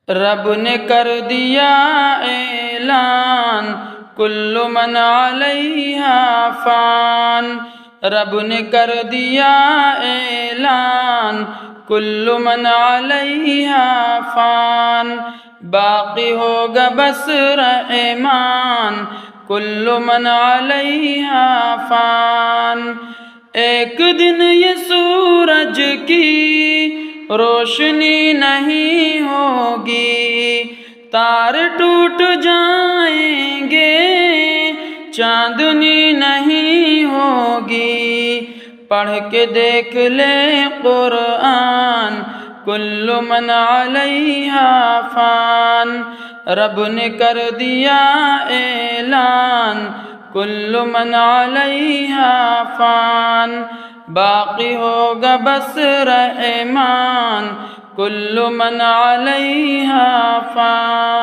رب نے کر دیا اعلان کل من علیہا فان، رب نے کر دیا اعلان کل من علیہا فان، باقی ہوگا بس رحمان کل من علیہا فان۔ ایک دن یہ سورج کی روشنی نہیں ہوگی، تار ٹوٹ جائیں گے، چاندنی نہیں ہوگی، پڑھ کے دیکھ لے قرآن کل من علیہا فان، رب نے کر دیا اعلان کل من علیہا فان، باقی ہوگا بس رحمان کل من علیہا فان۔